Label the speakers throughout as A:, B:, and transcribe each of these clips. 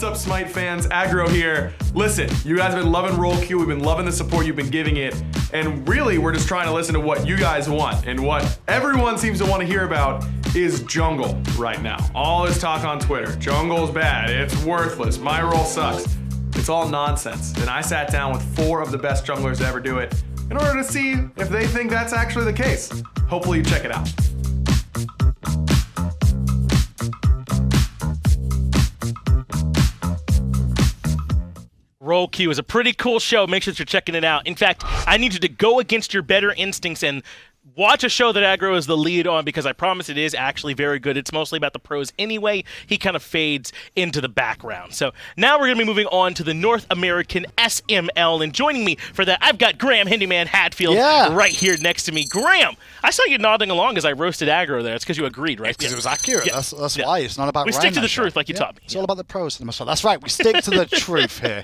A: what's up, Smite fans? Aggro here. Listen, you guys have been loving Roll Q. We've been loving the support you've been giving it. And really, we're just trying to listen to what you guys want. And what everyone seems to want to hear about is jungle right now. All this talk on Twitter. Jungle's bad. It's worthless. My role sucks. It's all nonsense. And I sat down with 4 of the best junglers to ever do it in order to see if they think that's actually the case. Hopefully you check it out.
B: Roll Q is a pretty cool show. Make sure that you're checking it out. In fact, I need you to go against your better instincts and watch a show that Aggro is the lead on, because I promise it is actually very good. It's mostly about the pros anyway. He kind of fades into the background. So now we're going to be moving on to the North American SML. And joining me for that, I've got Graham Handyman Hatfield right here next to me. Graham, I saw you nodding along as I roasted Aggro there. It's because you agreed, right?
C: Because it was accurate. Yeah. That's why. It's not about
B: we stick to the truth like you taught me.
C: It's all about the pros. That's right. We stick to the truth here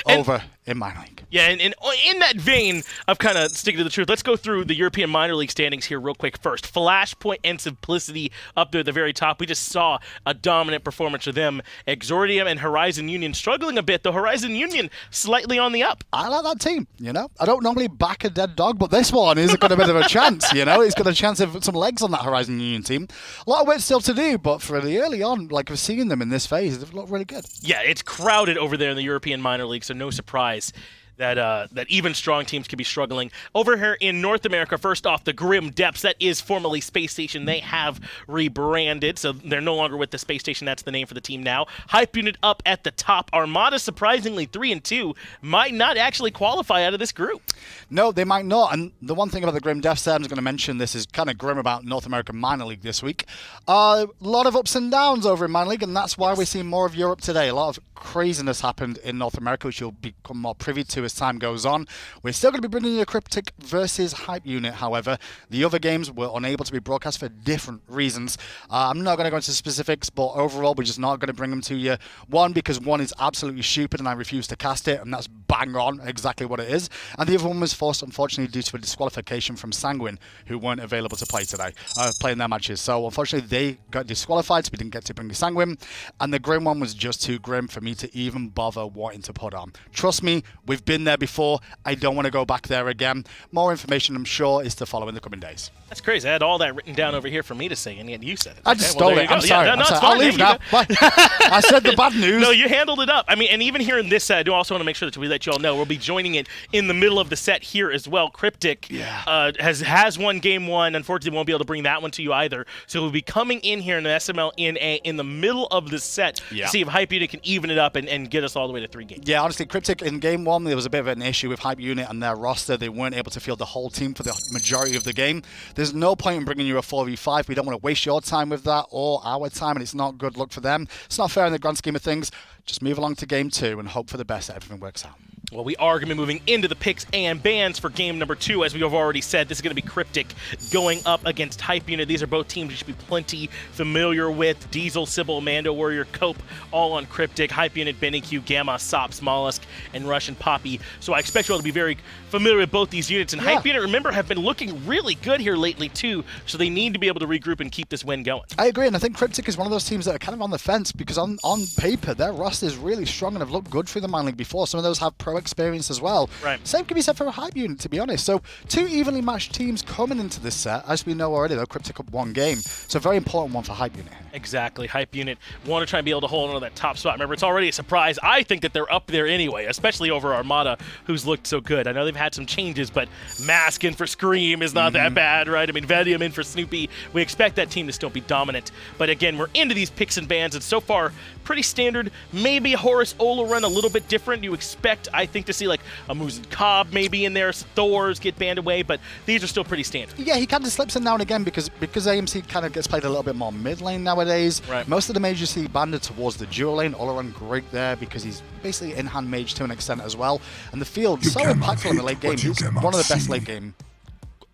C: over in minor league.
B: Yeah, and in that vein of kind of sticking to the truth, let's go through the European minor league standings here real quick first. Flashpoint and Simplicity up there at the very top. We just saw a dominant performance of them. Exordium and Horizon Union struggling a bit, though Horizon Union slightly on the up.
C: I like that team, you know. I don't normally back a dead dog, but this one has got a bit of a chance, you know. He's got a chance of some legs on that Horizon Union team. A lot of work still to do, but for the early on, like we're seeing them in this phase, they've looked really good.
B: Yeah, it's crowded over there in the European minor league, so no surprise that even strong teams could be struggling. Over here in North America, first off, the Grim Depths, that is formerly Space Station. They have rebranded, so they're no longer with the Space Station. That's the name for the team now. Hype Unit up at the top. Armada, surprisingly, 3-2, might not actually qualify out of this group.
C: No, they might not. And the one thing about the Grim Depths, I'm going to mention this is kind of grim about North American minor league this week. A lot of ups and downs over in minor league, and that's why we're seeing more of Europe today. A lot of craziness happened in North America, which you'll become more privy to as time goes on. We're still going to be bringing you Cryptic versus Hype Unit, however. The other games were unable to be broadcast for different reasons. I'm not going to go into specifics, but overall, we're just not going to bring them to you. One, because one is absolutely stupid and I refuse to cast it, and that's bang on exactly what it is. And the other one was forced, unfortunately, due to a disqualification from Sanguine, who weren't available to play today, playing their matches. So, unfortunately, they got disqualified, so we didn't get to bring the Sanguine. And the Grim one was just too grim for me to even bother wanting to put on. Trust me, we've been there before. I don't want to go back there again. More information, I'm sure, is to follow in the coming days.
B: That's crazy. I had all that written down over here for me to say, and yet you said it.
C: I just stole it. I'm sorry.
B: Yeah, no, it's fine.
C: I'll leave now. I said the bad news.
B: No, you handled it up. I mean, and even here in this set, I do also want to make sure that we let you all know we'll be joining it in the middle of the set here as well. Cryptic has won game one. Unfortunately, won't be able to bring that one to you either. So we'll be coming in here in the SML in the middle of the set to see if Hype Unit can even it up and get us all the way to 3 games.
C: Yeah, honestly, Cryptic in game one, there was a bit of an issue with Hype Unit and their roster. They weren't able to field the whole team for the majority of the game. There's no point in bringing you a 4v5. We don't want to waste your time with that or our time, and it's not good luck for them. It's not fair in the grand scheme of things. Just move along to game 2 and hope for the best that everything works out.
B: Well, we are going to be moving into the picks and bans for game number 2. As we have already said, this is going to be Cryptic going up against Hype Unit. These are both teams you should be plenty familiar with. Diesel, Sibyl, MandoWarrior, Cope, all on Cryptic. Hype Unit, SBennyQ, Gamma, Sops, molluskk, and RussianPapi. So I expect you all to be very familiar with both these units. And Hype Unit, remember, have been looking really good here lately, too. So they need to be able to regroup and keep this win going.
C: I agree, and I think Cryptic is one of those teams that are kind of on the fence because on paper, their roster is really strong and have looked good through the minor league before. Some of those have pro experience as well.
B: Right.
C: Same can be said for a Hype Unit, to be honest. So 2 evenly matched teams coming into this set. As we know already, though, Cryptic up 1 game. So a very important one for Hype Unit.
B: Exactly. Hype Unit want to try and be able to hold on to that top spot. Remember, it's already a surprise. I think that they're up there anyway, especially over Armada, who's looked so good. I know they've had some changes, but Mask in for Scream is not that bad, right? I mean, Vedium in for Snoopy. We expect that team to still be dominant. But again, we're into these picks and bans, and so far, pretty standard. Maybe a Horus Ola run a little bit different. You expect, I think, to see like a Muzen Cobb maybe in there, Thors get banned away, but these are still pretty standard.
C: Yeah, he kind of slips in now and again because AMC kind of gets played a little bit more mid lane nowadays.
B: Right.
C: Most of the mages see banded towards the dual lane. Olaran great there because he's basically in-hand mage to an extent as well. And the field so impactful in the late game. He's one of the best late game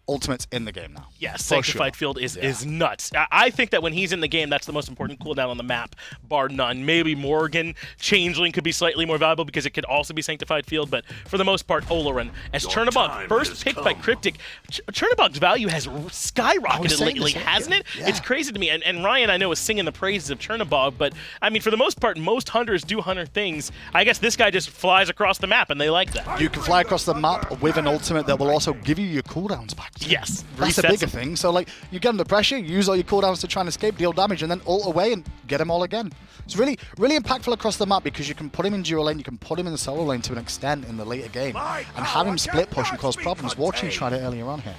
C: ultimates in the game now.
B: Yeah, Sanctified Field is nuts. I think that when he's in the game, that's the most important cooldown on the map, bar none. Maybe Morgan, Changeling could be slightly more valuable because it could also be Sanctified Field, but for the most part, Oloran. As Chernobog, first picked by Cryptic, Chernobog's value has skyrocketed lately, hasn't it? Yeah. It's crazy to me. And Ryan, I know, is singing the praises of Chernobog, but I mean, for the most part, most hunters do hunter things. I guess this guy just flies across the map, and they like that.
C: You can fly across the map with an ultimate that will also give you your cooldowns back.
B: Yes.
C: That's a bigger thing. So, like, you get under pressure, use all your cooldowns to try and escape, deal damage, and then ult away and get them all again. It's really, really impactful across the map because you can put him in dual lane, you can put him in the solo lane to an extent in the later game, and have him split push and cause problems. Watching tried it earlier on here.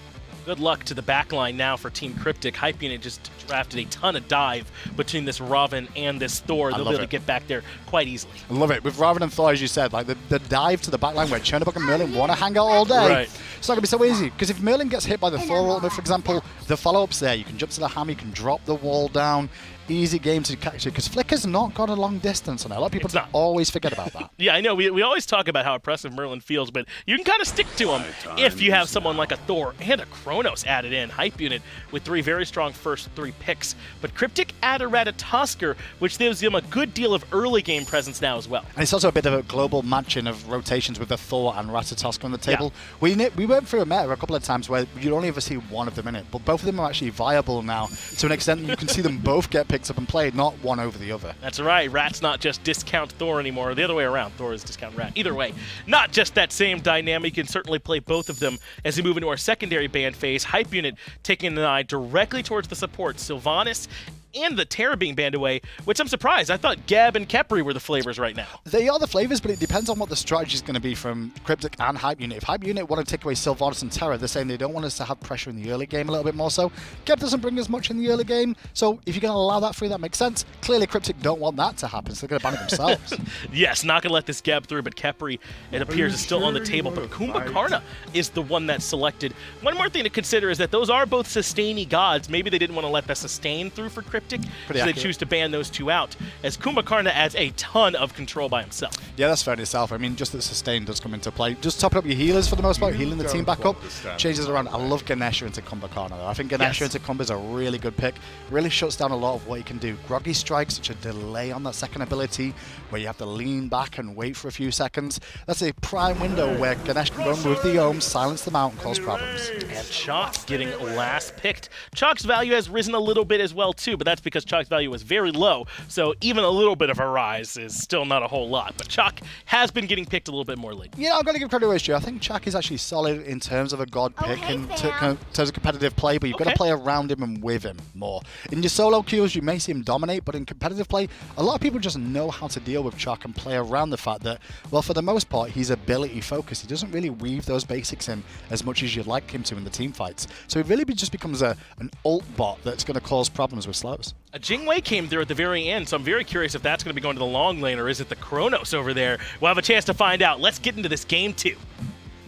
B: Good luck to the backline now for Team Cryptic. Hype Unit just drafted a ton of dive between this Ravana and this Thor. They'll be able to get back there quite easily.
C: I love it. With Ravana and Thor, as you said, like the dive to the backline where Chernobog and Merlin want to hang out all day, it's not going to be so easy. Because if Merlin gets hit by the Thor ultimate, for example, the follow-up's there. You can jump to the hammer, you can drop the wall down. Easy game to catch it because Flicker's not got a long distance on it. A lot of people always forget about that.
B: Yeah, I know. We always talk about how impressive Merlin feels, but you can kind of stick to him if you have someone like a Thor and a Chronos added in. Hype Unit with 3 very strong first 3 picks. But Cryptic added Ratatoskr, which gives him a good deal of early game presence now as well.
C: And it's also a bit of a global matching of rotations with the Thor and Ratatoskr on the table. Yeah. We went through a meta a couple of times where you'd only ever see one of them in it, but both of them are actually viable now to an extent that you can see them both get picked up and played, not one over the other.
B: That's right. Rat's not just discount Thor anymore. The other way around. Thor is discount Rat. Either way, not just that same dynamic. You can certainly play both of them as we move into our secondary ban phase. Hype Unit taking an eye directly towards the support. Sylvanas and the Terra being banned away, which I'm surprised. I thought Gab and Khepri were the flavors right now.
C: They are the flavors, but it depends on what the strategy is going to be from Cryptic and Hype Unit. If Hype Unit want to take away Sylvanas and Terra, they're saying they don't want us to have pressure in the early game a little bit more so. Gab doesn't bring as much in the early game, so if you're going to allow that through, that makes sense. Clearly, Cryptic don't want that to happen, so they're going to ban it themselves.
B: Yes, not going to let this Gab through, but Khepri, it appears, is still on the table. But Kumbhakarna is the one that's selected. One more thing to consider is that those are both sustaining gods. Maybe they didn't want to let the sustain through for Cryptic, so they choose to ban those 2 out, as Kumbhakarna adds a ton of control by himself.
C: Yeah, that's fair in itself. I mean, just that sustain does come into play. Just topping up your healers for the most part, healing the team back up, changes it around. I love Ganesha into Kumbhakarna, though. I think Ganesha into Kumbha is a really good pick. Really shuts down a lot of what he can do. Groggy Strike, such a delay on that second ability, where you have to lean back and wait for a few seconds. That's a prime window where Ganesha can run with the Ohms, silence them out, and cause problems.
B: And Chaac getting last picked. Chaac's value has risen a little bit as well, too, but that's because Chaac's value was very low, so even a little bit of a rise is still not a whole lot. But Chaac has been getting picked a little bit more lately.
C: Yeah, I'm going to give credit where it's due. I think Chaac is actually solid in terms of a god pick, in terms of competitive play, but you've got to play around him and with him more. In your solo queues, you may see him dominate, but in competitive play, a lot of people just know how to deal with Chaac and play around the fact that, well, for the most part, he's ability focused. He doesn't really weave those basics in as much as you'd like him to in the team fights. So it really just becomes an ult bot that's going to cause problems with slows.
B: A Jingwei came there at the very end, so I'm very curious if that's going to be going to the long lane, or is it the Chronos over there? We'll have a chance to find out. Let's get into this game 2.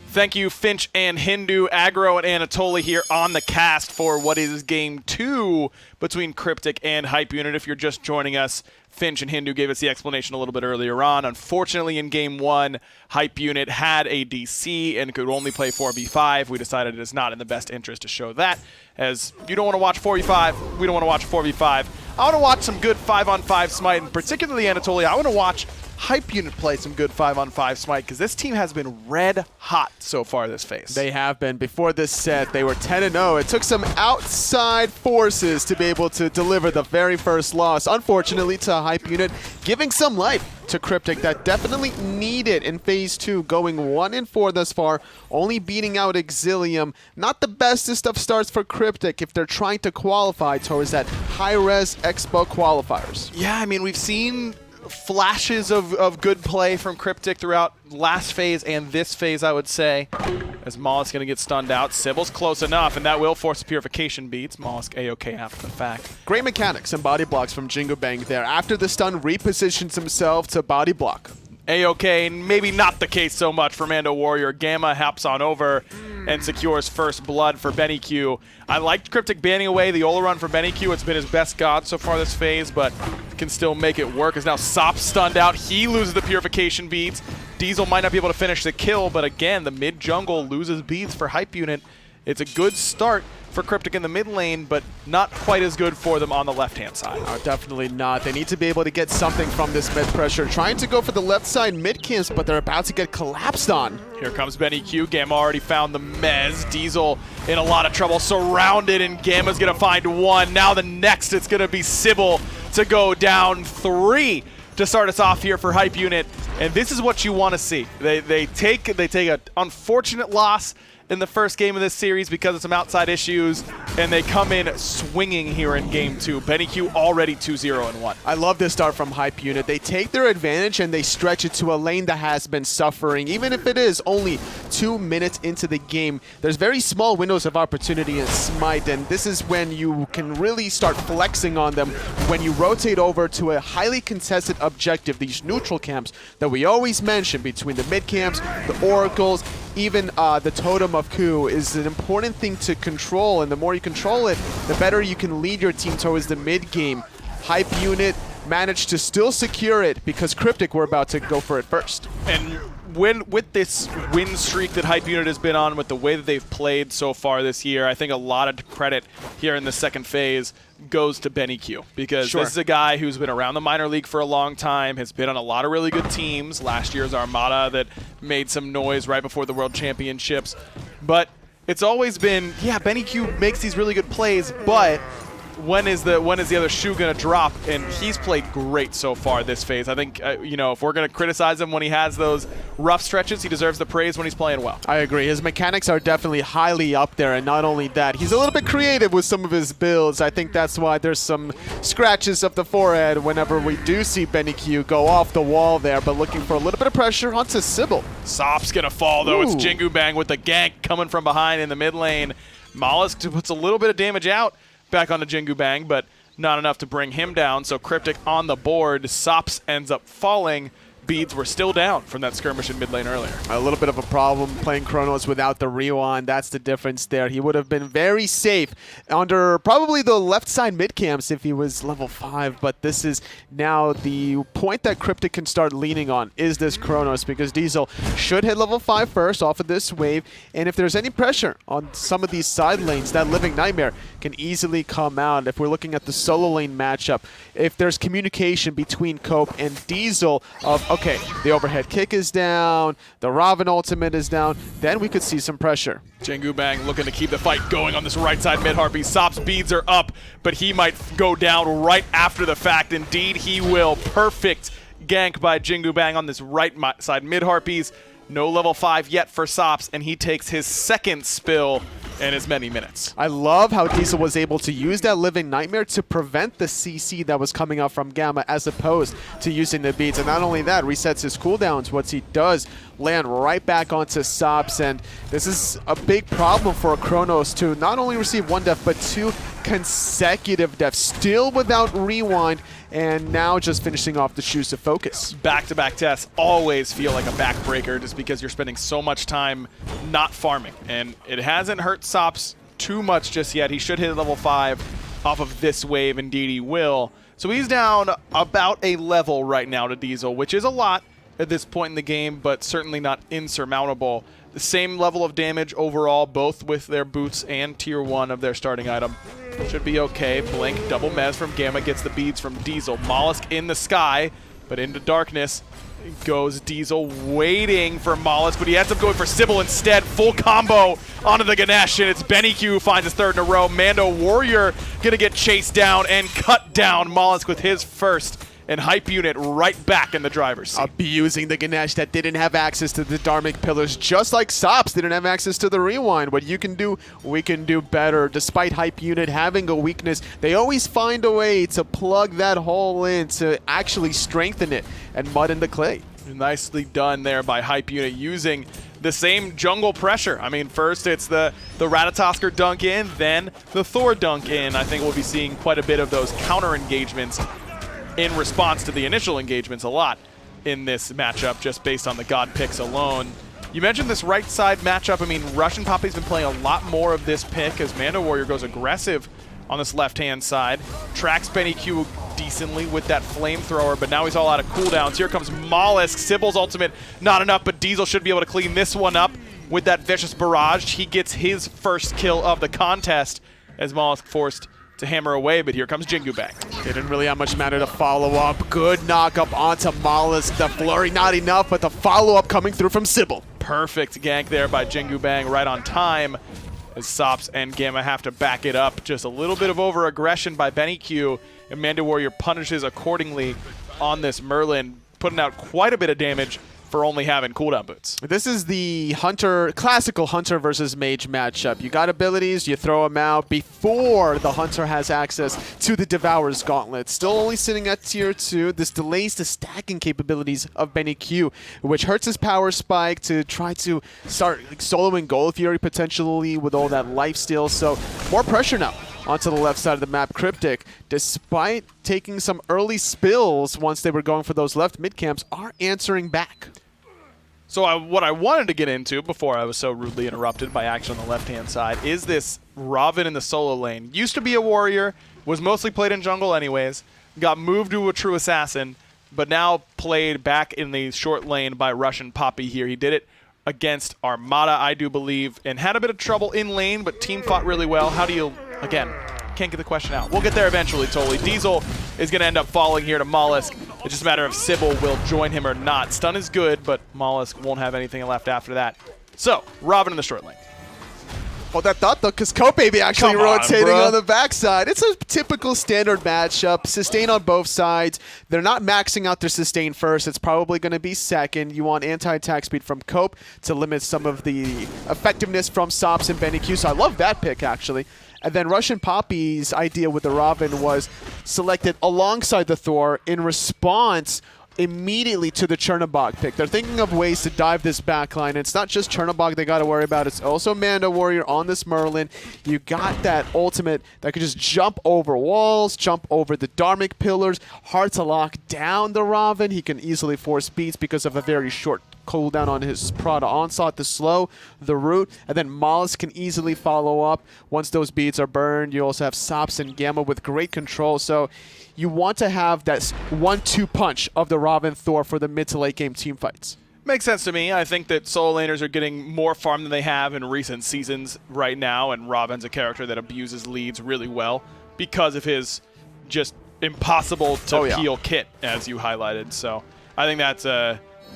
A: Thank you, Finch and Hindu, Aggro, and Anatoly here on the cast for what is game 2 between Cryptic and Hype Unit. If you're just joining us, Finch and Hindu gave us the explanation a little bit earlier on. Unfortunately, in game 1, Hype Unit had a DC and could only play 4v5. We decided it is not in the best interest to show that, as you don't want to watch 4v5, we don't want to watch 4v5. I want to watch some good 5-on-5 Smite, and particularly Anatoly, I want to watch Hype Unit play some good 5-on-5 Smite, because this team has been red hot so far this phase.
D: They have been. Before this set, they were 10-0. It took some outside forces to be able to deliver the very first loss, unfortunately, to Hype Unit, giving some life to Cryptic that definitely needed in phase 2, going 1-4 thus far, only beating out Exilium. Not the bestest of starts for Cryptic if they're trying to qualify towards that high-res Expo qualifiers.
A: Yeah, I mean, we've seen flashes of good play from Cryptic throughout last phase and this phase, I would say. As molluskk going to get stunned out. Sibyl's close enough, and that will force purification beats. molluskk A-OK after the fact.
D: Great mechanics and body blocks from JinguBang there. After the stun, repositions himself to body block.
A: A-OK, maybe not the case so much for MandoWarrior. Gamma hops on over and secures first blood for sBennyQ. I liked Cryptic banning away the Ola run for sBennyQ. It's been his best god so far this phase, but can still make it work. As now sops stunned out. He loses the purification beads. Diesel might not be able to finish the kill, but again, the mid jungle loses beads for Hype Unit It's a good start for Cryptik in the mid lane, but not quite as good for them on the left-hand side.
D: Definitely not. They need to be able to get something from this mid pressure. Trying to go for the left side mid camps, but they're about to get collapsed on.
A: Here comes sBennyQ. Gamma already found the Mez. Diesel in a lot of trouble, surrounded, and Gamma's going to find one. Now the next, it's going to be Sibyl to go down 3 to start us off here for Hype Unit. And this is what you want to see. They take an unfortunate loss in the first game of this series because of some outside issues, and they come in swinging here in game 2. sBennyQ already 2-0-1.
D: I love this start from Hype Unit. They take their advantage and they stretch it to a lane that has been suffering. Even if it is only 2 minutes into the game, there's very small windows of opportunity in SMITE, and this is when you can really start flexing on them when you rotate over to a highly contested objective, these neutral camps that we always mention between the mid camps, the oracles, even the Totem of Ku is an important thing to control, and the more you control it, the better you can lead your team towards the mid game. Hype Unit managed to still secure it because Cryptik were about to go for it first.
A: And with this win streak that Hype Unit has been on, with the way that they've played so far this year, I think a lot of credit here in the second phase goes to sBennyQ, because this is a guy who's been around the minor league for a long time, has been on a lot of really good teams. Last year's Armada that made some noise right before the World Championships. But it's always been, yeah, sBennyQ makes these really good plays, but when is the other shoe going to drop? And he's played great so far this phase. I think, you know, if we're going to criticize him when he has those rough stretches, he deserves the praise when he's playing well.
D: I agree. His mechanics are definitely highly up there, and not only that, he's a little bit creative with some of his builds. I think that's why there's some scratches of the forehead whenever we do see sBennyQ go off the wall there, but looking for a little bit of pressure onto Sibyl.
A: Sops going to fall, though. It's JinguBang with the gank coming from behind in the mid lane. molluskk puts a little bit of damage out back onto JinguBang, but not enough to bring him down. So Cryptik on the board. Sops ends up falling. Beads were still down from that skirmish in mid lane earlier.
D: A little bit of a problem playing Chronos without the rewind. That's the difference there. He would have been very safe under probably the left side mid camps if he was level 5, but this is now the point that Cryptik can start leaning on, is this Chronos, because Diesel should hit level 5 first off of this wave, and if there's any pressure on some of these side lanes, that Living Nightmare can easily come out. If we're looking at the solo lane matchup, if there's communication between Cope and Diesel of, okay, the overhead kick is down, the Ravana ultimate is down, then we could see some pressure.
A: JinguBang looking to keep the fight going on this right side mid harpy. Sops beads are up, but he might go down right after the fact. Indeed, he will. Perfect gank by JinguBang on this right side mid harpies. No level 5 yet for Sops, and he takes his second spill in as many minutes.
D: I love how Diesel was able to use that Living Nightmare to prevent the CC that was coming out from Gamma, as opposed to using the beats. And not only that, resets his cooldowns. What he does, land right back onto Sops, and this is a big problem for Chronos to not only receive 1 death, but 2 consecutive deaths, still without rewind, and now just finishing off the shoes of focus.
A: Back-to-back tests always feel like a backbreaker just because you're spending so much time not farming, and it hasn't hurt Sops too much just yet. He should hit level 5 off of this wave. Indeed he will. So he's down about a level right now to Diesel, which is a lot at this point in the game, but certainly not insurmountable. The same level of damage overall, both with their boots and tier 1 of their starting item. Should be okay. Blink, double mez from Gamma, gets the beads from Diesel. molluskk in the sky, but into darkness goes Diesel, waiting for molluskk, but he ends up going for Sibyl instead. Full combo onto the Ganesha, and it's sBennyQ who finds his 3rd in a row. MandoWarrior gonna get chased down and cut down molluskk with his first, and Hype Unit right back in the driver's seat.
D: Abusing the Ganesh that didn't have access to the Dharmic Pillars, just like Sops didn't have access to the Rewind. What you can do, we can do better. Despite Hype Unit having a weakness, they always find a way to plug that hole in to actually strengthen it and mud in the clay.
A: Nicely done there by Hype Unit, using the same jungle pressure. I mean, first it's the Ratatoskr dunk in, then the Thor dunk in. I think we'll be seeing quite a bit of those counter engagements in response to the initial engagements a lot in this matchup, just based on the God picks alone. You mentioned this right side matchup. I mean, RussianPapi's been playing a lot more of this pick as MandoWarrior goes aggressive on this left-hand side. Tracks sBennyQ decently with that flamethrower, but now he's all out of cooldowns. Here comes molluskk. Sybyl's ultimate, not enough, but Diesel should be able to clean this one up with that vicious barrage. He gets his first kill of the contest as molluskk forced to hammer away, but here comes JinguBang.
D: Didn't really have much matter to follow up. Good knock up onto molluskk. The flurry not enough, but the follow-up coming through from Sibyl.
A: Perfect gank there by JinguBang, right on time, as Sops and Gamma have to back it up. Just a little bit of over-aggression by SBennyQ, and MandoWarrior punishes accordingly on this Merlin, putting out quite a bit of damage for only having cooldown boots.
D: This is the classical hunter versus mage matchup. You got abilities, you throw them out before the hunter has access to the Devourer's Gauntlet. Still only sitting at tier 2. This delays the stacking capabilities of SBennyQ, which hurts his power spike to try to start soloing Gold Fury potentially with all that life steal. So more pressure now onto the left side of the map. Cryptik, despite taking some early spills once they were going for those left mid camps, are answering back.
A: So what I wanted to get into before I was so rudely interrupted by action on the left-hand side is this Ravana in the solo lane. Used to be a warrior, was mostly played in jungle anyways, got moved to a true assassin, but now played back in the short lane by RussianPapi here. He did it against Armada, I do believe, and had a bit of trouble in lane, but team fought really well. How do you, again, can't get the question out. We'll get there eventually, totally. Diesel is going to end up falling here to molluskk. It's just a matter of Sibyl will join him or not. Stun is good, but molluskk won't have anything left after that. So, Ravana in the short lane.
D: Hold that thought, though, because Copebby actually rotating on the backside. It's a typical standard matchup. Sustain on both sides. They're not maxing out their sustain first. It's probably going to be second. You want anti-attack speed from Cope to limit some of the effectiveness from Sops and SBennyQ. So I love that pick, actually. And then RussianPapi's idea with the Ravana was selected alongside the Thor in response immediately to the Chernobog pick. They're thinking of ways to dive this backline. It's not just Chernobog they got to worry about. It's also MandoWarrior on this Merlin. You got that ultimate that could just jump over walls, jump over the Dharmic pillars. Hard to lock down the Ravana. He can easily force beats because of a very short cooldown on his Prada Onslaught to slow the root, and then molluskk can easily follow up once those beads are burned. You also have Sops and Gamma with great control, so you want to have that 1-2 punch of the Ravana Thor for the mid to late game team fights.
A: Makes sense to me. I think that solo laners are getting more farm than they have in recent seasons right now, and Ravana's a character that abuses leads really well because of his just impossible to peel kit, as you highlighted. So I think that's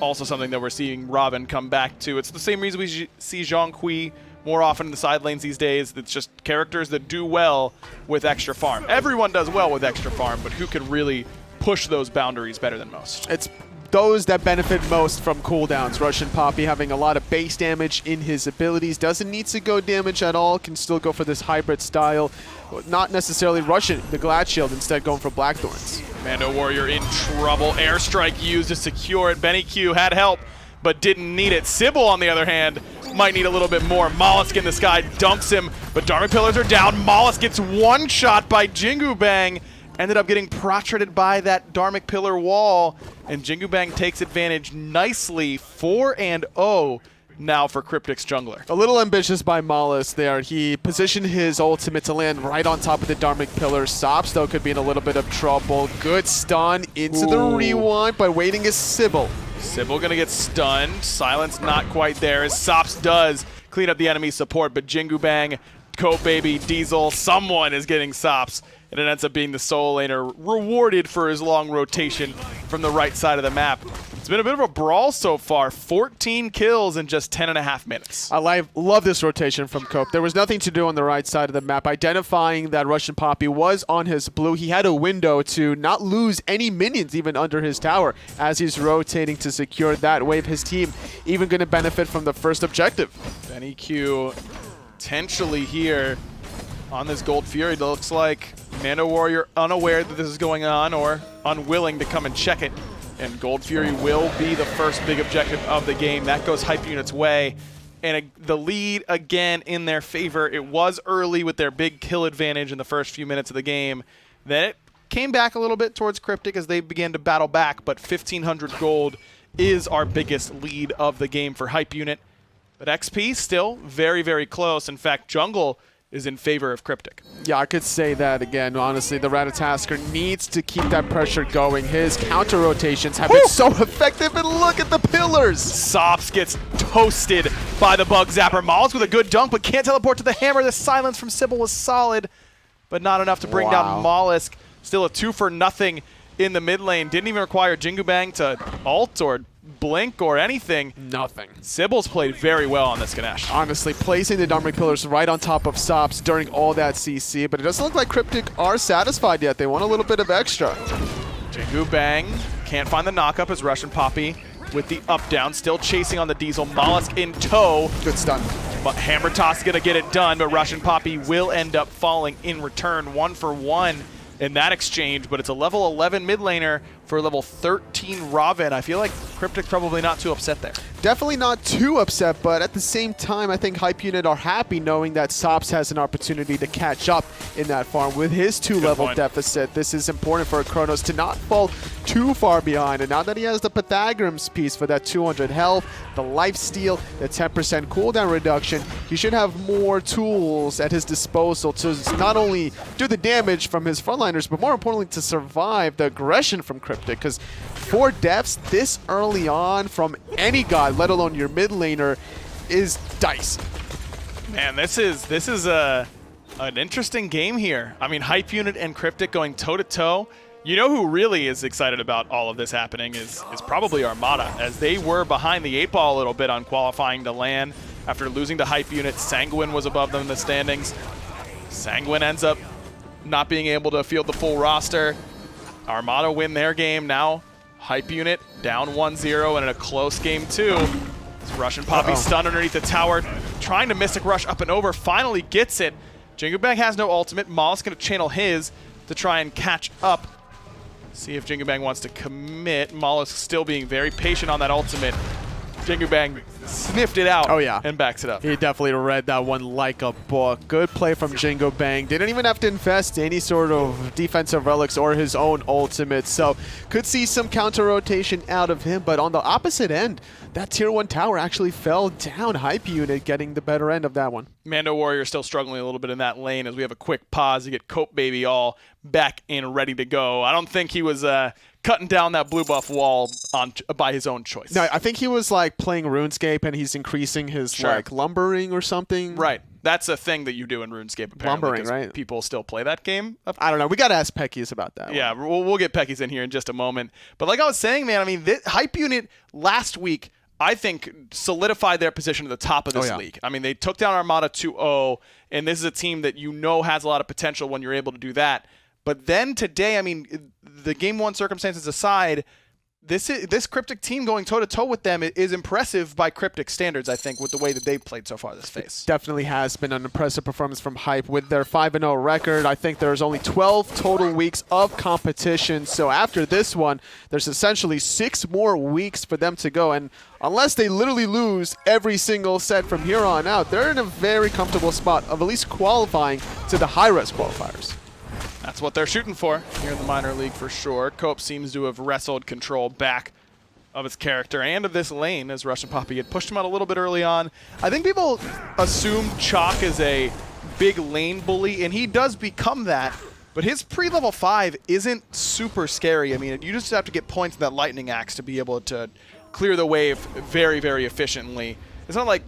A: also something that we're seeing Ravana come back to. It's the same reason we see Zhong more often in the side lanes these days. It's just characters that do well with extra farm. Everyone does well with extra farm, but who can really push those boundaries better than most?
D: It's those that benefit most from cooldowns. RussianPapi having a lot of base damage in his abilities. Doesn't need to go damage at all. Can still go for this hybrid style. Not necessarily rushing the Glad Shield, instead going for Blackthorns.
A: MandoWarrior in trouble. Airstrike used to secure it. SBennyQ had help, but didn't need it. Sibyl, on the other hand, might need a little bit more. molluskk in the sky dunks him, but Dharmic pillars are down. molluskk gets one shot by JinguBang. Ended up getting prostrated by that Dharmic pillar wall, and JinguBang takes advantage nicely. 4-0 now for Cryptik's jungler.
D: A little ambitious by molluskk there. He positioned his ultimate to land right on top of the Dharmic pillar. Sops, though, could be in a little bit of trouble. Good stun into the rewind, but waiting is Sibyl.
A: Sibyl gonna get stunned. Silence not quite there, as Sops does clean up the enemy support, but JinguBang, Copebby, Diesel, someone is getting Sops, and it ends up being the solo laner rewarded for his long rotation from the right side of the map. It's been a bit of a brawl so far. 14 kills in just 10.5 minutes.
D: I love this rotation from Cope. There was nothing to do on the right side of the map. Identifying that RussianPapi was on his blue, he had a window to not lose any minions even under his tower as he's rotating to secure that wave. His team even going to benefit from the first objective.
A: SBennyQ potentially here on this Gold Fury. It looks like MandoWarrior unaware that this is going on or unwilling to come and check it. And Gold Fury will be the first big objective of the game. That goes Hype Unit's way. And the lead again in their favor. It was early with their big kill advantage in the first few minutes of the game. Then it came back a little bit towards Cryptic as they began to battle back. But 1,500 gold is our biggest lead of the game for Hype Unit. But XP still very, very close. In fact, Jungle is in favor of Cryptic.
D: Yeah, I could say that again. Honestly, the Ratatoskr needs to keep that pressure going. His counter rotations have been so effective, and look at the pillars.
A: Sops gets toasted by the Bug Zapper. Molluskk with a good dunk, but can't teleport to the hammer. The silence from Sibyl was solid, but not enough to bring down Molluskk. Still a 2-for-0 in the mid lane. Didn't even require JinguBang to ult or blink or anything.
D: Nothing.
A: Sibyl's played very well on this Ganesh.
D: Honestly, placing the Dharmic Pillars right on top of Sops during all that CC, but it doesn't look like Cryptic are satisfied yet. They want a little bit of extra.
A: JinguBang can't find the knockup as RussianPapi with the up-down, still chasing on the Diesel. Molluskk in tow.
D: Good stun.
A: But Hammer Toss gonna get it done, but RussianPapi will end up falling in return. 1-for-1 in that exchange, but it's a level 11 mid laner for level 13 Ravana. I feel like Cryptic probably not too upset there.
D: Definitely not too upset, but at the same time, I think Hype Unit are happy knowing that Sops has an opportunity to catch up in that farm. With his 2-level deficit, this is important for Chronos to not fall too far behind. And now that he has the Pythagorum's piece for that 200 health, the lifesteal, the 10% cooldown reduction, he should have more tools at his disposal to not only do the damage from his frontliners, but more importantly to survive the aggression from Cryptic. Because 4 deaths this early on from any god, let alone your mid laner, is dice.
A: Man, this is an interesting game here. I mean, Hype Unit and Cryptic going toe-to-toe. You know who really is excited about all of this happening is probably Armada, as they were behind the 8-ball a little bit on qualifying to LAN. After losing to Hype Unit, Sanguine was above them in the standings. Sanguine ends up not being able to field the full roster. Armada win their game. Now Hype Unit down 1-0 and in a close game too. RussianPapi stunned underneath the tower, trying to Mystic Rush up and over, finally gets it. JinguBang has no ultimate. Molluskk gonna channel his to try and catch up. See if JinguBang wants to commit. Molluskk still being very patient on that ultimate. JinguBang sniffed it out and backs it up.
D: He definitely read that one like a book. Good play from JinguBang. Didn't even have to invest any sort of defensive relics or his own ultimate, so could see some counter rotation out of him. But on the opposite end, that tier 1 tower actually fell down. Hype Unit getting the better end of that one.
A: MandoWarrior still struggling a little bit in that lane as we have a quick pause to get Copebby all back and ready to go. I don't think he was cutting down that blue buff wall by his own choice.
D: No, I think he was like playing RuneScape and he's increasing his like lumbering or something.
A: Right. That's a thing that you do in RuneScape, apparently.
D: Lumbering, right?
A: People still play that game.
D: I don't know. We got to ask Peckies about that.
A: Yeah, we'll get Peckies in here in just a moment. But like I was saying, man, I mean, Hype Unit last week, I think, solidified their position at the top of this league. I mean, they took down Armada 2-0, and this is a team that you know has a lot of potential when you're able to do that. But then today, I mean, the Game 1 circumstances aside, this Cryptic team going toe-to-toe with them is impressive by Cryptic standards, I think, with the way that they've played so far this phase.
D: Definitely has been an impressive performance from Hype with their 5-0 record. I think there's only 12 total weeks of competition. So after this one, there's essentially 6 more weeks for them to go. And unless they literally lose every single set from here on out, they're in a very comfortable spot of at least qualifying to the high-res qualifiers.
A: That's what they're shooting for here in the minor league for sure. Cope seems to have wrestled control back of his character and of this lane as RussianPapi had pushed him out a little bit early on. I think people assume Chaac is a big lane bully, and he does become that, but his pre-level 5 isn't super scary. I mean, you just have to get points in that Lightning Axe to be able to clear the wave very, very efficiently. It's not like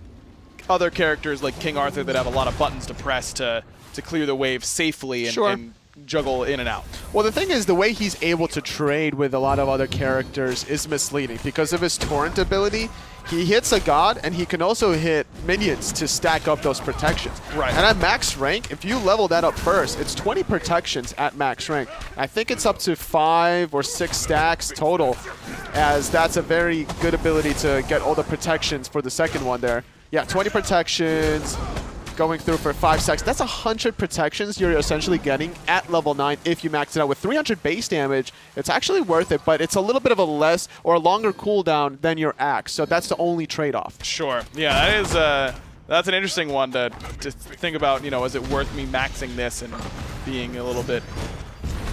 A: other characters like King Arthur that have a lot of buttons to press to clear the wave safely and juggle in and out.
D: Well, the thing is, the way he's able to trade with a lot of other characters is misleading because of his torrent ability. He hits a god, and he can also hit minions to stack up those protections.
A: Right.
D: And at max rank, if you level that up first, it's 20 protections at max rank. I think it's up to 5 or 6 stacks total, as that's a very good ability to get all the protections for the second one there. Yeah, 20 protections going through for 5 seconds. That's 100 protections you're essentially getting at level 9 if you max it out. With 300 base damage, it's actually worth it, but it's a little bit of a less or a longer cooldown than your axe, so that's the only trade-off.
A: Sure. Yeah, that is that's an interesting one to think about, you know, is it worth me maxing this and being a little bit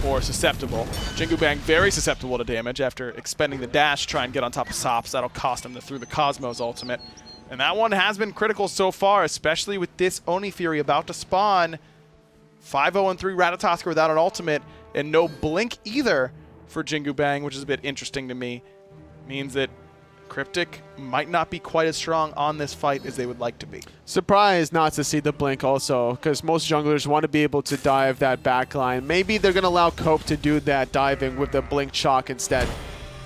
A: more susceptible. JinguBang very susceptible to damage after expending the dash, try and get on top of Sops. That'll cost him through the Cosmos ultimate. And that one has been critical so far, especially with this Oni Fury about to spawn. 5-0-3 Ratatoskr without an ultimate, and no blink either for JinguBang, which is a bit interesting to me. Means that Cryptic might not be quite as strong on this fight as they would like to be.
D: Surprised not to see the blink also, because most junglers want to be able to dive that backline. Maybe they're going to allow Cope to do that diving with the blink Chaac instead.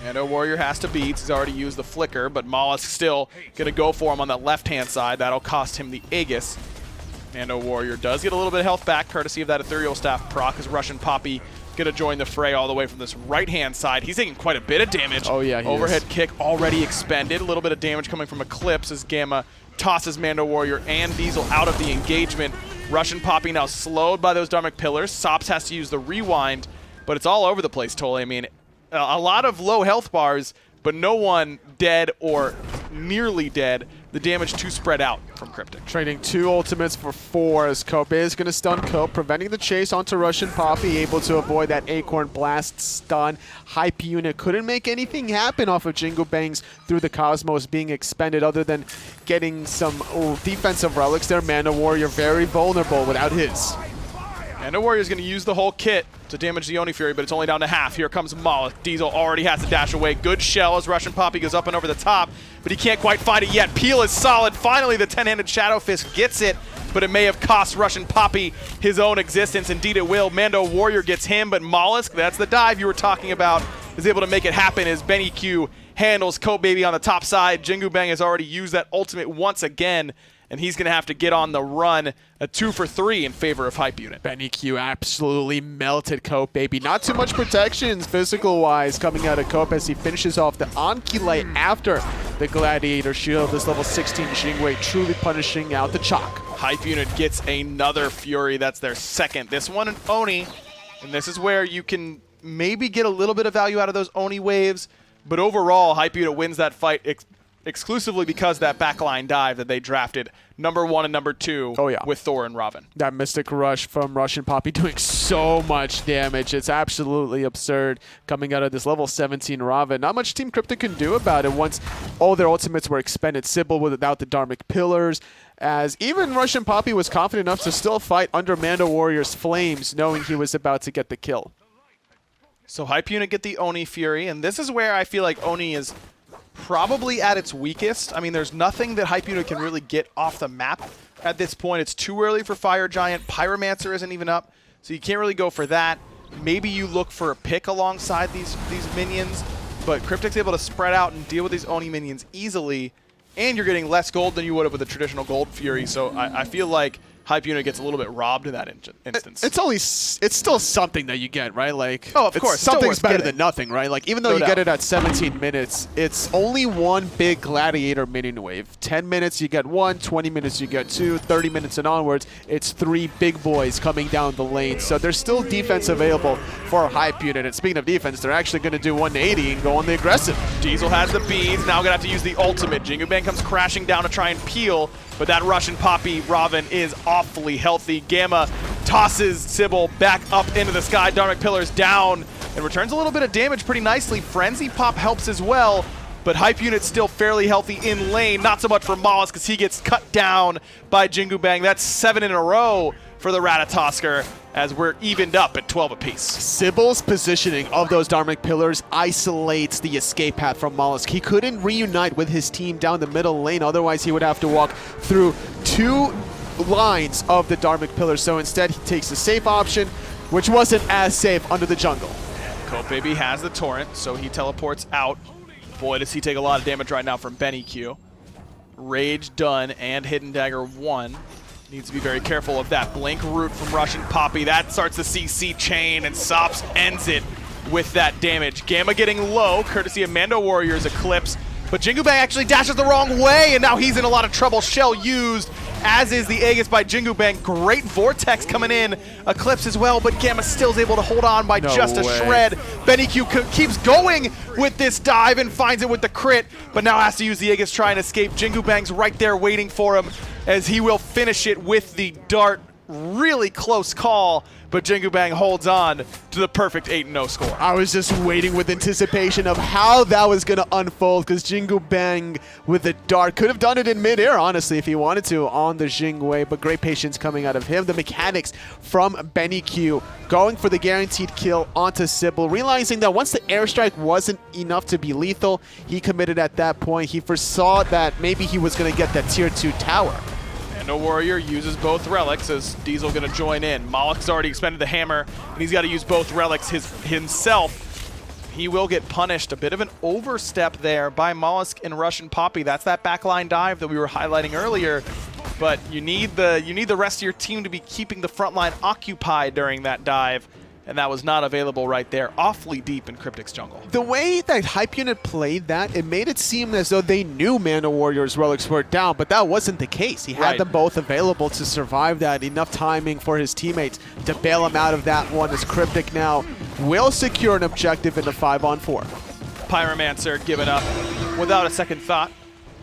A: MandoWarrior has to beat. He's already used the flicker, but molluskk still going to go for him on that left-hand side. That'll cost him the Aegis. MandoWarrior does get a little bit of health back, courtesy of that ethereal staff proc, as RussianPapi going to join the fray all the way from this right-hand side. He's taking quite a bit of damage.
D: Oh, yeah, he
A: Overhead
D: is.
A: kick already expended. A little bit of damage coming from Eclipse as Gamma tosses MandoWarrior and Diesel out of the engagement. RussianPapi now slowed by those Dharmic Pillars. Sops has to use the rewind, but it's all over the place, Tole. I mean, a lot of low health bars, but no one dead or nearly dead. The damage too spread out from Cryptic.
D: Trading 2 ultimates for 4 as Cope is going to stun Cope, preventing the chase onto RussianPapi, able to avoid that Acorn Blast stun. Hype unit couldn't make anything happen off of JinguBang's through the Cosmos being expended other than getting some defensive relics there. MandoWarrior very vulnerable without his.
A: MandoWarrior is going to use the whole kit to damage the Oni Fury, but it's only down to half. Here comes molluskk. Diesel already has to dash away. Good shell as RussianPapi goes up and over the top, but he can't quite find it yet. Peel is solid. Finally, the 10-handed Shadow Fist gets it, but it may have cost RussianPapi his own existence. Indeed it will. MandoWarrior gets him, but molluskk, that's the dive you were talking about, is able to make it happen as sBennyQ handles Copebby on the top side. JinguBang has already used that ultimate once again, and he's going to have to get on the run. A 2 for 3 in favor of Hype Unit.
D: sBennyQ absolutely melted Copebby. Not too much protections physical-wise coming out of Cope as he finishes off the Ankylite after the Gladiator Shield. This level 16 Jingwei truly punishing out the Chaac.
A: Hype Unit gets another Fury. That's their second. This one an Oni, and this is where you can maybe get a little bit of value out of those Oni waves, but overall Hype Unit wins that fight exclusively because that backline dive that they drafted number 1 and number 2 with Thor and Ravana.
D: That Mystic Rush from RussianPapi doing so much damage. It's absolutely absurd coming out of this level 17 Ravana. Not much Team Cryptic can do about it once all their ultimates were expended. Sibyl without the Dharmic Pillars, as even RussianPapi was confident enough to still fight under MandoWarrior's flames, knowing he was about to get the kill.
A: So Hype Unit get the Oni Fury, and this is where I feel like Oni is probably at its weakest. I mean, there's nothing that Hype Unit can really get off the map at this point. It's too early for Fire Giant. Pyromancer isn't even up, so you can't really go for that. Maybe you look for a pick alongside these minions, but Cryptic's able to spread out and deal with these Oni minions easily, and you're getting less gold than you would have with a traditional Gold Fury, so I feel like Hype Unit gets a little bit robbed in that instance.
D: It's still something that you get, right? Like,
A: oh, of course,
D: something's better than nothing, right? Like, even though you get it at 17 minutes, it's only one big Gladiator minion wave. 10 minutes you get 1, 20 minutes you get 2, 30 minutes and onwards, it's 3 big boys coming down the lane. So there's still defense available for Hype Unit. And speaking of defense, they're actually going to do 180 and go on the aggressive.
A: Diesel has the beads, now going to have to use the ultimate. JinguBang comes crashing down to try and peel, but that RussianPapi Ravana is awfully healthy. Gamma tosses Sibyl back up into the sky. Dharmic Pillars down and returns a little bit of damage pretty nicely. Frenzy Pop helps as well, but Hype Unit's still fairly healthy in lane. Not so much for molluskk because he gets cut down by JinguBang. That's 7 in a row for the Ratatoskr as we're evened up at 12 apiece.
D: Sibyl's positioning of those Dharmic Pillars isolates the escape path from molluskk. He couldn't reunite with his team down the middle lane, otherwise he would have to walk through 2 lines of the Dharmic Pillars. So instead he takes the safe option, which wasn't as safe under the jungle.
A: Copebby has the torrent, so he teleports out. Boy, does he take a lot of damage right now from sBennyQ. Rage done and Hidden Dagger 1. Needs to be very careful of that blink root from RussianPapi. That starts the CC chain, and Sops ends it with that damage. Gamma getting low, courtesy of MandoWarrior's Eclipse, but JinguBang actually dashes the wrong way, and now he's in a lot of trouble. Shell used, as is the Aegis by JinguBang. Great Vortex coming in. Eclipse as well, but Gamma still is able to hold on by just a shred. sBennyQ keeps going with this dive and finds it with the crit, but now has to use the Aegis try and escape. JinguBang's right there waiting for him, as he will finish it with the dart. really close call, but JinguBang holds on to the perfect 8-0 score.
D: I was just waiting with anticipation of how that was going to unfold, because JinguBang with the dart could have done it in midair, honestly, if he wanted to, on the Jing way, but great patience coming out of him. The mechanics from sBennyQ going for the guaranteed kill onto Sibyl, realizing that once the airstrike wasn't enough to be lethal, he committed at that point. He foresaw that maybe he was going to get that tier 2 tower.
A: MandoWarrior uses both relics as Diesel gonna join in. mollusk's already expended the hammer, and he's got to use both relics himself. He will get punished. A bit of an overstep there by molluskk and RussianPapi. That's that backline dive that we were highlighting earlier. But you need the rest of your team to be keeping the front line occupied during that dive. And that was not available right there, awfully deep in Cryptik's jungle.
D: The way that Hype Unit played that, it made it seem as though they knew MandoWarrior's relics were down, but that wasn't the case. He had them both available to survive that. Enough timing for his teammates to bail him out of that one, as Cryptik now will secure an objective in the 5-on-4.
A: Pyromancer given up without a second thought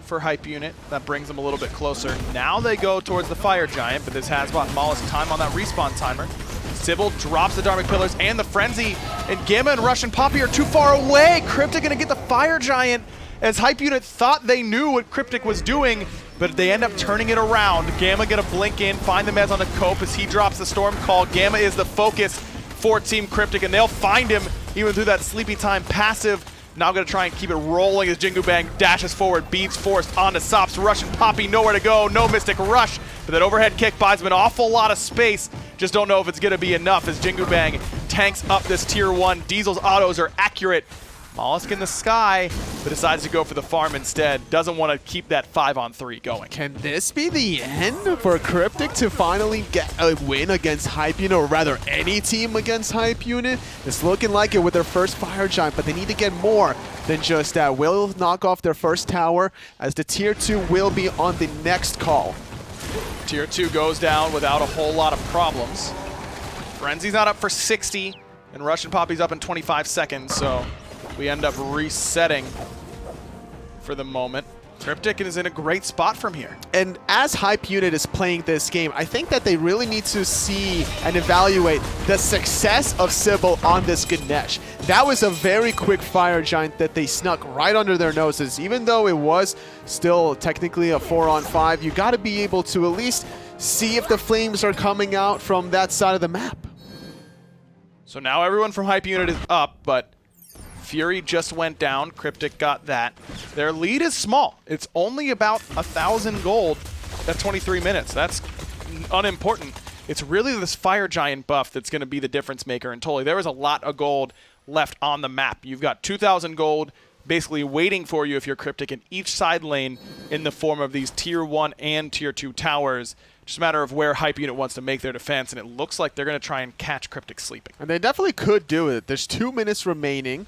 A: for Hype Unit. That brings them a little bit closer. Now they go towards the Fire Giant, but this has bought molluskk time on that respawn timer. Sibyl drops the Dharmic Pillars and the Frenzy, and Gamma and RussianPapi are too far away. Cryptik gonna get the Fire Giant, as Hype Unit thought they knew what Cryptik was doing, but they end up turning it around. Gamma gonna blink in, find the Mez on the Cope as he drops the Storm Call. Gamma is the focus for Team Cryptik, and they'll find him even through that Sleepy Time passive. Now gonna try and keep it rolling as JinguBang dashes forward, beats forced onto sops. RussianPapi nowhere to go, no Mystic Rush, but that overhead kick buys him an awful lot of space. Just don't know if it's gonna be enough as JinguBang tanks up this tier 1. Diesel's autos are accurate. molluskk in the sky, but decides to go for the farm instead. Doesn't want to keep that 5-on-3 going.
D: Can this be the end for Cryptik to finally get a win against Hype Unit, or rather any team against Hype Unit? It's looking like it with their first Fire Giant, but they need to get more than just that. Will knock off their first tower, as the tier 2 will be on the next call.
A: Tier 2 goes down without a whole lot of problems. Frenzy's not up for 60, and RussianPapi's up in 25 seconds, so we end up resetting for the moment. Cryptik is in a great spot from here.
D: And as Hype Unit is playing this game, I think that they really need to see and evaluate the success of Sibyl on this Ganesha. That was a very quick Fire Giant that they snuck right under their noses. Even though it was still technically a 4-on-5, you got to be able to at least see if the flames are coming out from that side of the map.
A: So now everyone from Hype Unit is up, but Fury just went down. Cryptik got that. Their lead is small. It's only about 1,000 gold at 23 minutes. That's unimportant. It's really this Fire Giant buff that's going to be the difference maker. And totally, there is a lot of gold left on the map. You've got 2,000 gold basically waiting for you if you're Cryptik in each side lane in the form of these tier 1 and tier 2 towers. Just a matter of where Hype Unit wants to make their defense, and it looks like they're going to try and catch Cryptik sleeping.
D: And they definitely could do it. There's 2 minutes remaining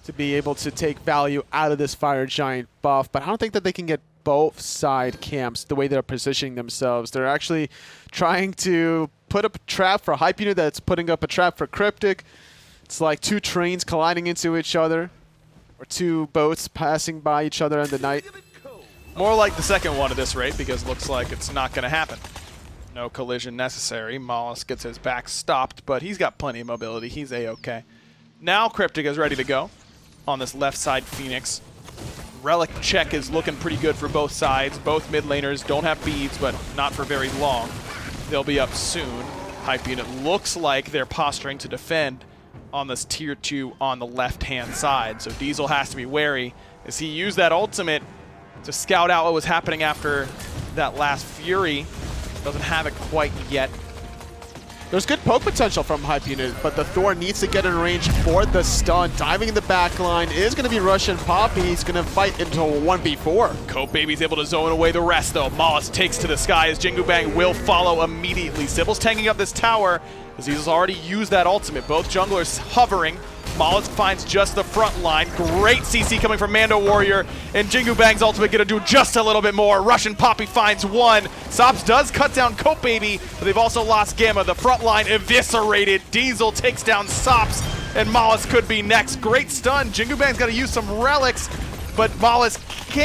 D: to be able to take value out of this Fire Giant buff, but I don't think that they can get both side camps the way they're positioning themselves. They're actually trying to put up a trap for Hype Unit that's putting up a trap for Cryptik. It's like 2 trains colliding into each other, or 2 boats passing by each other in the night.
A: More like the second one at this rate, because it looks like it's not going to happen. No collision necessary. molluskk gets his back stopped, but he's got plenty of mobility. He's A-okay. Now Cryptik is ready to go on this left side Phoenix. Relic check is looking pretty good for both sides. Both mid laners don't have beads, but not for very long. They'll be up soon. Hype Unit looks like they're posturing to defend on this tier 2 on the left-hand side. So Diesel has to be wary as he used that ultimate to scout out what was happening after that last Fury. Doesn't have it quite yet.
D: There's good poke potential from Hype Unit, but the Thor needs to get in range for the stun. Diving in the back line is going to be RussianPapi. He's going to fight into a 1v4.
A: Copebby's able to zone away the rest, though. molluskk takes to the sky as JinguBang will follow immediately. Sibyl's tanking up this tower as he's already used that ultimate. Both junglers hovering. molluskk finds just the front line. Great CC coming from MandoWarrior, and JinguBang's ultimate gonna do just a little bit more. RussianPapi finds one. sops does cut down Copebby, but they've also lost Gamma. The front line eviscerated. Diesel takes down sops, and molluskk could be next. Great stun. JinguBang's gotta use some relics, but molluskk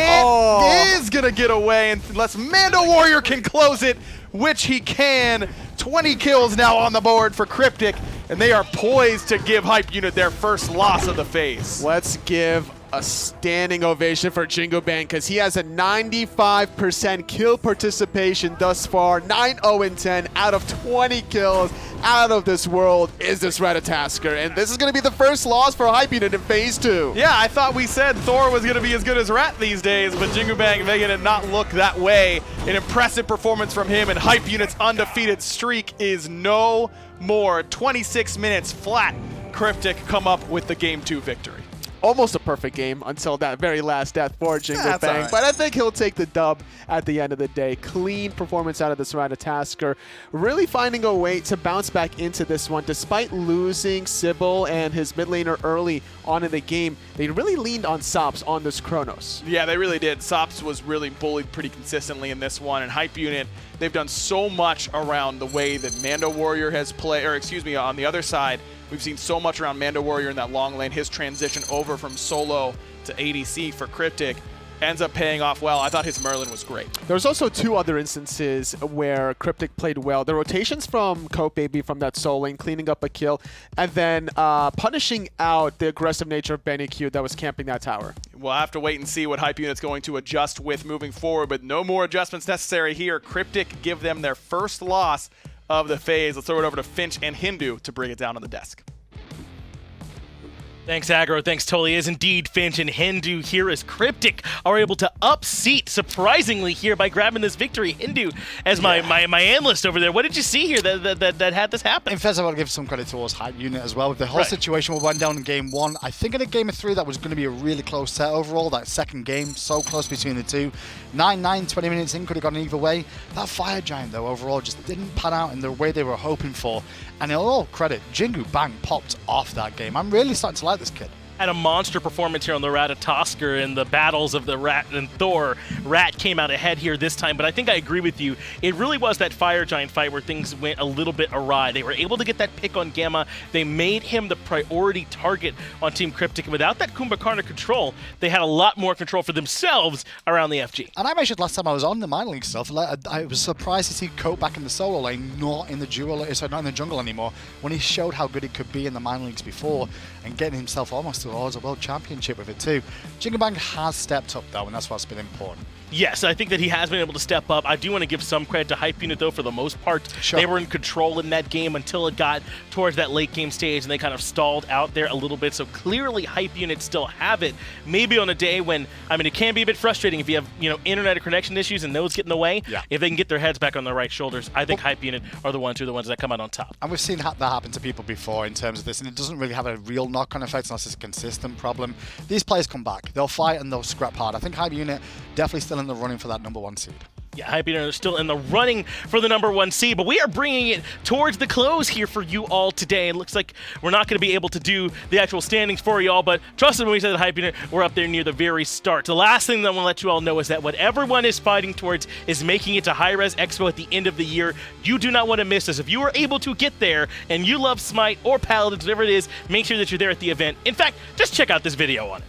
A: is gonna get away unless MandoWarrior can close it which he can. 20 kills now on the board for Cryptic, and they are poised to give Hype Unit their first loss of the phase.
D: Let's give a standing ovation for JinguBang because he has a 95% kill participation thus far. 9-0-10 out of 20 kills. Out of this world is this Ratatoskr, and this is going to be the first loss for Hype Unit in Phase 2.
A: Yeah, I thought we said Thor was going to be as good as Rat these days, but JinguBang making it not look that way. An impressive performance from him, and Hype Unit's undefeated streak is no more. 26 minutes flat. Cryptic come up with the Game 2 victory.
D: Almost a perfect game until that very last death for JinguBang.
A: Right.
D: But I think he'll take the dub at the end of the day. Clean performance out of this Ratatoskr. Really finding a way to bounce back into this one. Despite losing Sibyl and his mid laner early on in the game, they really leaned on sops on this Chronos.
A: Yeah, they really did. Sops was really bullied pretty consistently in this one, and Hype Unit, they've done so much around the way that MandoWarrior has played, or excuse me, on the other side, we've seen so much around MandoWarrior in that long lane. His transition over from solo to ADC for Cryptic ends up paying off well. I thought his Merlin was great.
D: There's also two other instances where Cryptic played well. The rotations from Copebby from that solo lane, cleaning up a kill, and then punishing out the aggressive nature of sBennyQ that was camping that tower.
A: We'll have to wait and see what Hype Unit's going to adjust with moving forward, but no more adjustments necessary here. Cryptic give them their first loss of the phase. Let's throw it over to Finch and Hindu to bring it down on the desk.
B: Thanks, Aggro. Thanks, Totally. Is indeed Finch and Hindu here as Cryptic are able to upseat surprisingly here by grabbing this victory. Hindu as my analyst over there. What did you see here that had this happen?
C: In fact, I want to give some credit towards Hype Unit as well. With the whole situation we went down in game 1, I think in a game of 3 that was going to be a really close set overall. That second game, so close between the two. 9-9, 20 minutes in, could have gone either way. That Fire Giant, though, overall just didn't pan out in the way they were hoping for. And in all credit, JinguBang popped off that game. I'm really starting to like this kid.
B: Had a monster performance here on the Ratatoskr in the battles of the Rat and Thor. Rat came out ahead here this time, but I think I agree with you. It really was that Fire Giant fight where things went a little bit awry. They were able to get that pick on Gamma. They made him the priority target on Team Cryptic, and without that Kumbhakarna control, they had a lot more control for themselves around the FG.
C: And I mentioned last time I was on the minor league stuff, I was surprised to see Cope back in the solo lane, not in the not in the jungle anymore, when he showed how good it could be in the minor leagues before, and getting himself almost towards a world championship with it too. JinguBang has stepped up though, and that's what's been important.
B: Yes, I think that he has been able to step up. I do want to give some credit to Hype Unit, though, for the most part.
C: Sure.
B: They were in control in that game until it got towards that late game stage, and they kind of stalled out there a little bit. So clearly, Hype Unit still have it. Maybe on a day when, I mean, it can be a bit frustrating if you have, internet or connection issues and those get in the way.
C: Yeah.
B: If they can get their heads back on their right shoulders, I think Hype Unit are the ones that come out on top.
C: And we've seen that happen to people before in terms of this, and it doesn't really have a real knock-on effect unless it's a consistent problem. These players come back. They'll fight and they'll scrap hard. I think Hype Unit definitely still in the running for that number 1 seed.
B: Yeah, Hype Unit are still in the running for the number 1 seed, but we are bringing it towards the close here for you all today. It looks like we're not going to be able to do the actual standings for you all, but trust us when we say that Hype Unit, we're up there near the very start. The last thing that I want to let you all know is that what everyone is fighting towards is making it to Hi-Res Expo at the end of the year. You do not want to miss this. If you are able to get there and you love SMITE or Paladins, whatever it is, make sure that you're there at the event. In fact, just check out this video on it.